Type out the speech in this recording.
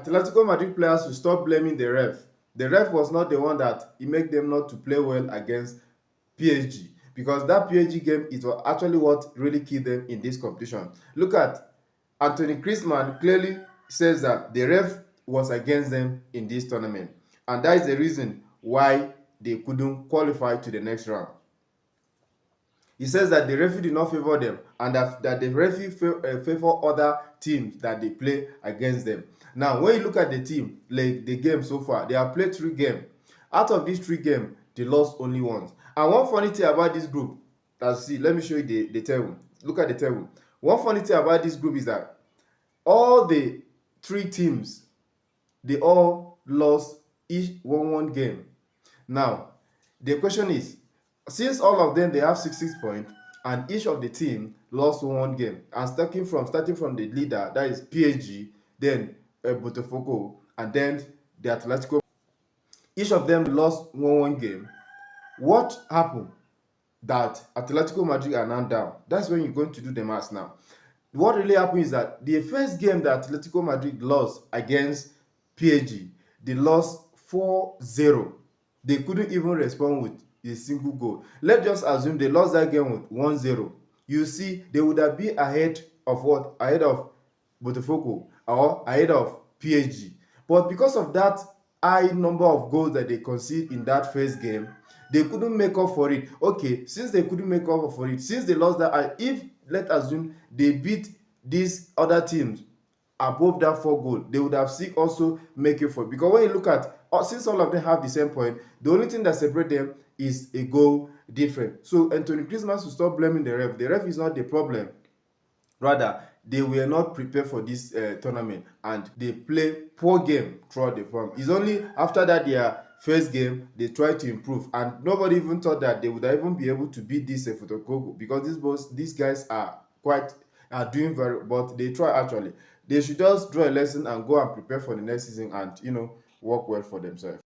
Atletico Madrid players should stop blaming the ref. The ref was not the one that he made them not to play well against PSG, because that PSG game is actually what really killed them in this competition. Look at Antony Griztman clearly says that the ref was against them in this tournament, and that is the reason why they couldn't qualify to the next round. He says that the referee did not favor them, and that the referee favor other teams that they play against them. Now, when you look at the team, like the game so far, they have played 3 games. Out of these 3 games, they lost only once. And one funny thing about this group, let me show you the table. Look at the table. One funny thing about this group is that all the 3 teams, they all lost each one game. Now, the question is, since all of them they have 66 points and each of the team lost one game, and starting from the leader, that is PSG, then Botafogo, and then the Atletico, each of them lost one game. What happened that Atletico Madrid are now down? That's when you're going to do the math now. What really happened is that the first game that Atletico Madrid lost against PSG, they lost 4-0. They couldn't even respond with a single goal. Let's just assume they lost that game with 1-0. You see, they would have been ahead of what? Ahead of Botafogo or ahead of PSG. But because of that high number of goals that they conceded in that first game, they couldn't make up for it. Okay, since they couldn't make up for it, since they lost that, if let's assume they beat these other teams above that 4 goal, they would have still also make it for it. Because when you look at, since all of them have the same point, the only thing that separates them is a goal different. So Antony Griztman should stop blaming the ref. The ref is not the problem. Rather, they were not prepared for this tournament, and they play poor game throughout the form. It's only after that their first game they tried to improve, and nobody even thought that they would even be able to beat this Fotokogo, because these guys are doing very, but they try actually. They should just draw a lesson and go and prepare for the next season, and work well for themselves.